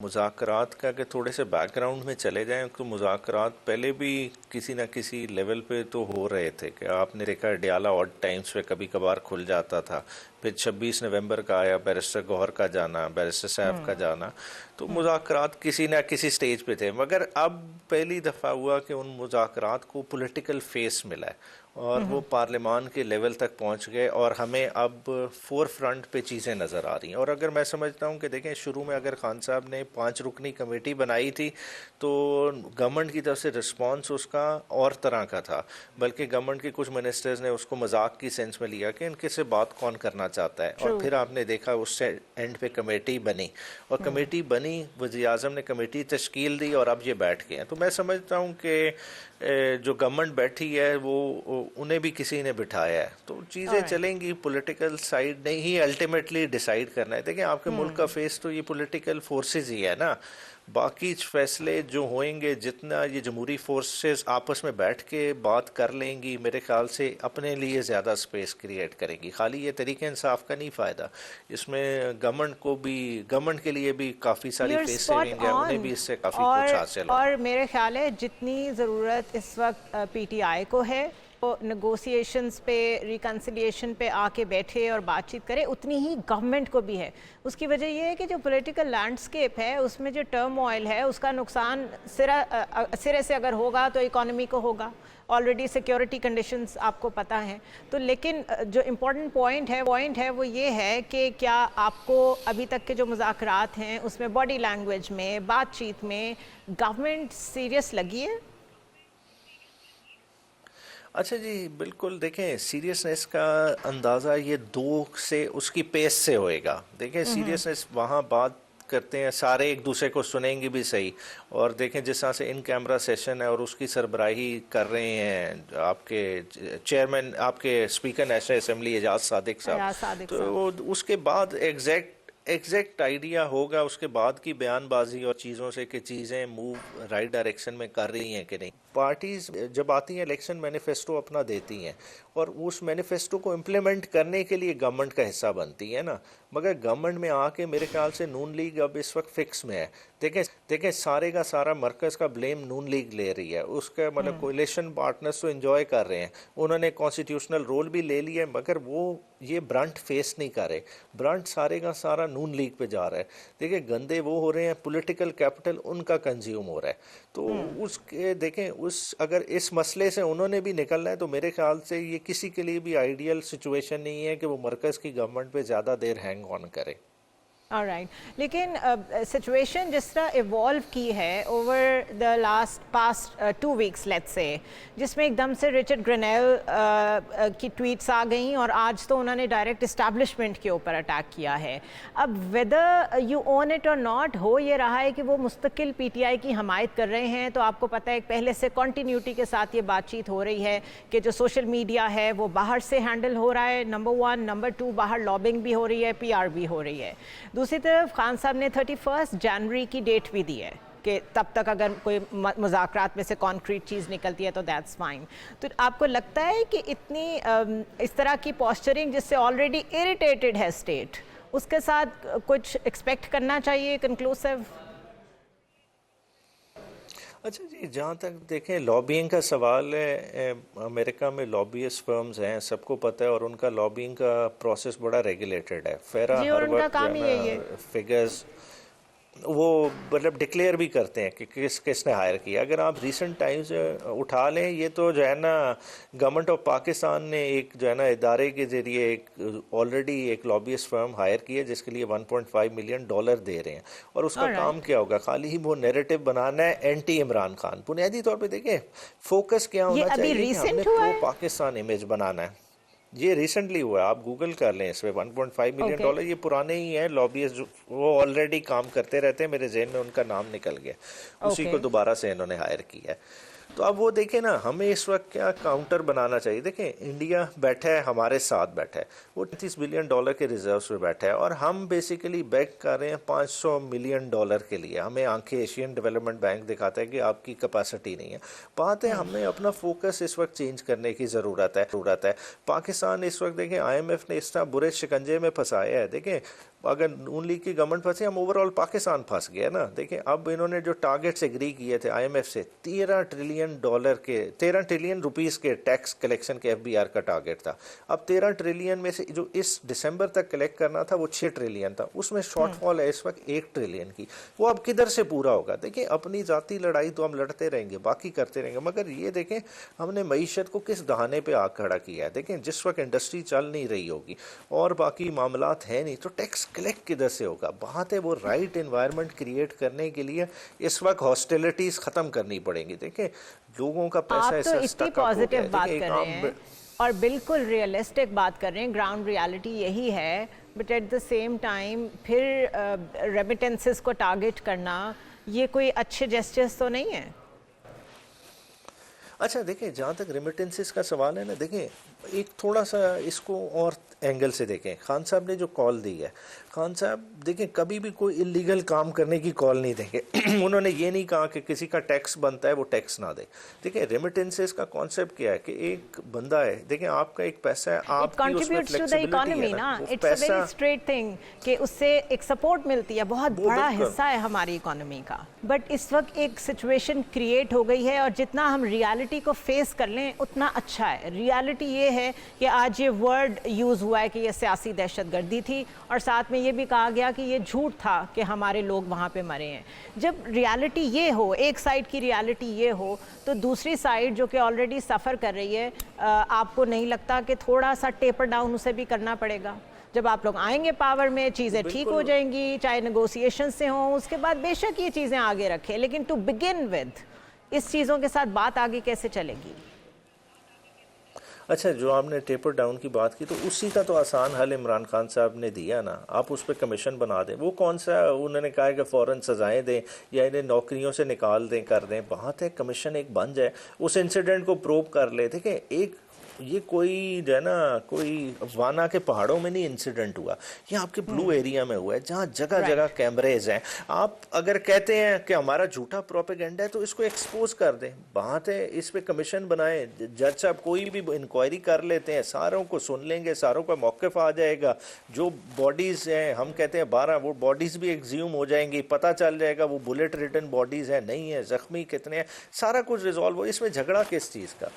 مذاکرات کا کہ تھوڑے سے بیک گراؤنڈ میں چلے جائیں تو مذاکرات پہلے بھی کسی نہ کسی لیول پہ تو ہو رہے تھے کہ آپ نے دیکھا ڈیالہ آڈ ٹائمز پہ کبھی کبھار کھل جاتا تھا. پھر 26 نومبر کا آیا بیرسٹر گوہر کا جانا, بیرسٹر سیف کا جانا, تو مذاکرات کسی نہ کسی سٹیج پہ تھے. مگر اب پہلی دفعہ ہوا کہ ان مذاکرات کو پولیٹیکل فیس ملا ہے اور وہ پارلیمان کے لیول تک پہنچ گئے اور ہمیں اب فور فرنٹ پہ چیزیں نظر آ رہی ہیں. اور اگر میں سمجھتا ہوں کہ دیکھیں شروع میں اگر خان صاحب نے 5 رکنی کمیٹی بنائی تھی تو گورنمنٹ کی طرف سے رسپانس اس کا اور طرح کا تھا, بلکہ گورنمنٹ کے کچھ منسٹرز نے اس کو مذاق کی سینس میں لیا کہ ان کے سے بات کون کرنا چاہتا ہے. اور پھر آپ نے دیکھا اس سے اینڈ پہ کمیٹی بنی اور کمیٹی بنی, وزیر اعظم نے کمیٹی تشکیل دی اور اب یہ بیٹھ گئے ہیں. تو میں سمجھتا ہوں کہ جو گورنمنٹ بیٹھی ہے وہ انہیں بھی کسی نے بٹھایا ہے, تو چیزیں چلیں گی. پولیٹیکل سائیڈ نے ہی الٹیمیٹلی ڈیسائیڈ کرنا ہے. دیکھیں آپ کے ملک کا فیس تو یہ پولیٹیکل فورسز ہی ہے نا, باقی فیصلے جو ہوئیں گے جتنا یہ جمہوری فورسز آپس میں بیٹھ کے بات کر لیں گی میرے خیال سے اپنے لیے زیادہ سپیس کریٹ کریں گی. خالی یہ طریقہ انصاف کا نہیں فائدہ, اس میں گورنمنٹ کے لیے بھی کافی ساری فیس سیونگ ہے, انہیں بھی اس سے کافی کچھ حاصل اور میرے خیال ہے جتنی ضرورت اس وقت پی ٹی آئی کو ہے وہ نیگوسیشنز پہ, ریکنسیلیشن پہ آ کے بیٹھے اور بات چیت کرے, اتنی ہی گورنمنٹ کو بھی ہے. اس کی وجہ یہ ہے کہ جو پولیٹیکل لینڈسکیپ ہے اس میں جو ٹرم آئل ہے اس کا نقصان سرے سے اگر ہوگا تو اکانومی کو ہوگا. آلریڈی سیکیورٹی کنڈیشنز آپ کو پتہ ہیں. تو لیکن جو امپورٹنٹ پوائنٹ ہے وہ یہ ہے کہ کیا آپ کو ابھی تک کے جو مذاکرات ہیں اس میں باڈی لینگویج میں, بات چیت میں گورنمنٹ سیریس لگی ہے؟ اچھا جی بالکل. دیکھیں سیریسنس کا اندازہ یہ دو سے اس کی پیس سے ہوئے گا. دیکھیں سیریسنس وہاں بات کرتے ہیں سارے ایک دوسرے کو سنیں گے بھی صحیح, اور دیکھیں جس طرح سے ان کیمرہ سیشن ہے اور اس کی سربراہی کر رہے ہیں آپ کے چیئرمین, آپ کے اسپیکر نیشنل اسمبلی اعجاز صادق صاحب, تو اس کے بعد ایگزیکٹ آئیڈیا ہوگا اس کے بعد کی بیان بازی اور چیزوں سے کہ چیزیں موو رائٹ ڈائریکشن میں کر رہی ہیں کہ نہیں. پارٹیز جب آتی ہیں الیکشن مینیفیسٹو اپنا دیتی ہیں اور اس مینیفیسٹو کو امپلیمنٹ کرنے کے لیے گورنمنٹ کا حصہ بنتی ہے نا, مگر گورنمنٹ میں آ کے میرے خیال سے نون لیگ اب اس وقت فکس میں ہے. دیکھیں سارے کا سارا مرکز کا بلیم نون لیگ لے رہی ہے, اس کا مطلب کولیشن پارٹنرز تو انجوائے کر رہے ہیں, انہوں نے کانسٹیٹیوشنل رول بھی لے لیا ہے, مگر وہ یہ برنٹ فیس نہیں کر رہے. برنٹ سارے کا سارا نون لیگ پہ جا رہا ہے. دیکھیں گندے وہ ہو رہے ہیں, پولیٹیکل کیپٹل ان کا کنزیوم ہو رہا ہے. تو اس کے دیکھیں اگر اس مسئلے سے انہوں نے بھی نکلنا ہے تو میرے خیال سے یہ کسی کے لیے بھی آئیڈیل سچویشن نہیں ہے کہ وہ مرکز کی گورنمنٹ پہ زیادہ دیر ہینگ آن کرے. لیکن سچویشن جس طرح ایوالو کی ہے over the past 2 weeks let's say, جس میں ایک دم سے رچرڈ گرینیل کی ٹویٹس آ گئیں اور آج تو انہوں نے ڈائریکٹ اسٹیبلشمنٹ کے اوپر اٹیک کیا ہے. اب ویدر یو اون اٹ اور ناٹ, ہو یہ رہا ہے کہ وہ مستقل پی ٹی آئی کی حمایت کر رہے ہیں. تو آپ کو پتہ ہے پہلے سے کنٹینیوٹی کے ساتھ یہ بات چیت ہو رہی ہے کہ جو سوشل میڈیا ہے وہ باہر سے ہینڈل ہو رہا ہے, نمبر 1. نمبر 2, باہر لابنگ بھی ہو رہی ہے, PR بھی ہو رہی ہے. دوسری طرف خان صاحب نے 31 جنوری کی ڈیٹ بھی دی ہے کہ تب تک اگر کوئی مذاکرات میں سے کانکریٹ چیز نکلتی ہے تو دیٹس فائن. تو آپ کو لگتا ہے کہ اتنی اس طرح کی پوسچرنگ جس سے آلریڈی اریٹیٹڈ ہے اسٹیٹ, اس کے ساتھ کچھ ایکسپیکٹ کرنا چاہیے کنکلوسیو؟ اچھا جی, جہاں تک دیکھیں لابینگ کا سوال ہے, امریکہ میں لابیس فرمز ہیں, سب کو پتہ ہے, اور ان کا لابینگ کا پروسیس بڑا ریگولیٹڈ ہے. فیرا جی, اور ہر ان کا وقت جو کام ہے ہی نا یہی ہے. فگرز وہ مطلب ڈکلیئر بھی کرتے ہیں کہ کس نے ہائر کیا. اگر آپ ریسنٹ ٹائمز اٹھا لیں, یہ تو جو ہے نا گورنمنٹ آف پاکستان نے ایک جو ہے نا ادارے کے ذریعے ایک آلریڈی ایک لابیس فرم ہائر کی ہے جس کے لیے $1.5 ملین دے رہے ہیں. اور اس کا کام کیا ہوگا؟ خالی ہی وہ نیریٹو بنانا ہے اینٹی عمران خان. بنیادی طور پہ دیکھیں فوکس کیا ہونا چاہیے کہ ہم نے پرو پاکستان امیج بنانا ہے. یہ ریسنٹلی ہوا ہے, آپ گوگل کر لیں اس پہ. $1.5 ملین یہ پرانے ہی ہیں لابیز, وہ آلریڈی کام کرتے رہتے ہیں. میرے ذہن میں ان کا نام نکل گیا, اسی کو دوبارہ سے انہوں نے ہائر کیا ہے. تو اب وہ دیکھیں نا, ہمیں اس وقت کیا کاؤنٹر بنانا چاہیے. دیکھیں انڈیا بیٹھا ہے, ہمارے ساتھ بیٹھا ہے, وہ $30 بلین کے ریزروز پہ بیٹھا ہے, اور ہم بیسیکلی بیک کر رہے ہیں $500 ملین کے لیے. ہمیں آنکھیں ایشین ڈیولپمنٹ بینک دکھاتا ہے کہ آپ کی کیپیسٹی نہیں ہے. بات ہے ہمیں اپنا فوکس اس وقت چینج کرنے کی ضرورت ہے. پاکستان اس وقت دیکھیں IMF نے اس طرح برے شکنجے میں پھنسایا ہے. دیکھیں اگر نون لیگ کی گورنمنٹ پھنسی ہم اوور آل پاکستان پھنس گیا نا. دیکھیں اب انہوں نے جو ٹارگیٹس ایگری کیے تھے IMF سے $13 ٹریلین روپیز کے ٹیکس کلیکشن کے FBR کا ٹارگیٹ تھا. اب 13 ٹریلین میں سے جو اس دسمبر تک کلیکٹ کرنا تھا وہ 6 ٹریلین تھا. اس میں شارٹ فال ہے اس وقت 1 ٹریلین کی. وہ اب کدھر سے پورا ہوگا؟ دیکھیں اپنی ذاتی لڑائی تو ہم لڑتے رہیں گے, باقی کرتے رہیں گے, مگر یہ دیکھیں ہم نے معیشت کو کس دہانے پہ آگ کھڑا کیا ہے. دیکھیں جس وقت انڈسٹری چل نہیں رہی ہوگی اور باقی معاملات ہیں نہیں تو ٹیکس کلیکٹ کدھر سے ہوگا؟ بات ہے وہ رائٹ انوائرمنٹ کریٹ کرنے کے لیے اس وقت ہاسٹیلٹیز ختم کرنی پڑیں گی. دیکھیں لوگوں کا پیسہ آپ تو اتنی پازیٹیو بات کر رہے ہیں اور بالکل ریئلسٹک بات کر رہے ہیں, گراؤنڈ ریالٹی یہی ہے, but at the same time پھر ریمیٹنسز کو ٹارگٹ کرنا یہ کوئی اچھے جسٹس تو نہیں ہے. اچھا دیکھیں جہاں تک ریمیٹنسز کا سوال ہے نا, دیکھیں ایک تھوڑا سا اس کو اور اینگل سے دیکھیں. خان صاحب نے جو کال دی ہے, خان صاحب دیکھیں کبھی بھی کوئی اللیگل کام کرنے کی کال نہیں دیں گے. انہوں نے یہ نہیں کہا کہ کسی کا ٹیکس بنتا ہے وہ ٹیکس نہ دے. دیکھیں ریمیٹنسز کا کانسیپٹ کیا ہے کہ ایک بندہ ہے, دیکھیں آپ کا ایک پیسہ ہے, آپ کی اس میں فلیکسیبلٹی ہے نا, it's a very straight thing کہ اس سے ایک سپورٹ ملتی ہے, بہت بڑا حصہ ہے ہماری اکانومی کا. بٹ اس وقت ایک سچویشن کریٹ ہو گئی ہے اور جتنا ہم ریالٹی کو فیس کر لیں اتنا اچھا ہے. ریالٹی یہ ہے کہ آج یہ ورڈ یوز ہوا ہے کہ یہ سیاسی دہشت گردی تھی, اور ساتھ میں یہ بھی کہا گیا کہ یہ جھوٹ تھا کہ ہمارے لوگ وہاں پہ مرے ہیں. جب ریالٹی یہ ہو, ایک سائیڈ کی ریالٹی یہ ہو, تو دوسری سائیڈ جو کہ آلریڈی سفر کر رہی ہے, آپ کو نہیں لگتا کہ تھوڑا سا ٹیپر ڈاؤن اسے بھی کرنا پڑے گا؟ جب آپ لوگ آئیں گے پاور میں چیزیں ٹھیک ہو جائیں گی, چاہے نیگوسیشن سے ہوں, اس کے بعد بے شک یہ چیزیں آگے رکھیں, لیکن ٹو بگن ود اس چیزوں کے ساتھ بات آگے کیسے چلے گی؟ اچھا جو آپ نے ٹیپر ڈاؤن کی بات کی تو اسی کا تو آسان حل عمران خان صاحب نے دیا نا. آپ اس پہ کمیشن بنا دیں. وہ کون سا انہوں نے کہا کہ فوراً سزائیں دیں یا انہیں نوکریوں سے نکال دیں, کر دیں. بات ہے کمیشن ایک بن جائے, اس انسیڈنٹ کو پروب کر لے. دیکھیں ایک یہ کوئی جو ہے نا کوئی وانا کے پہاڑوں میں نہیں انسیڈنٹ ہوا, یہ آپ کے بلو ایریا میں ہوا ہے جہاں جگہ جگہ کیمریز ہیں. آپ اگر کہتے ہیں کہ ہمارا جھوٹا پروپیگنڈا ہے تو اس کو ایکسپوز کر دیں. بات ہے اس پہ کمیشن بنائیں, جج صاحب کوئی بھی انکوائری کر لیتے ہیں, ساروں کو سن لیں گے, ساروں کا موقف آ جائے گا. جو باڈیز ہیں ہم کہتے ہیں 12, وہ باڈیز بھی ایگزیوم ہو جائیں گی, پتہ چل جائے گا وہ بلیٹ ریٹن باڈیز ہیں نہیں ہیں, زخمی کتنے ہیں, سارا کچھ ریزالو ہو. اس میں جھگڑا کس چیز کا؟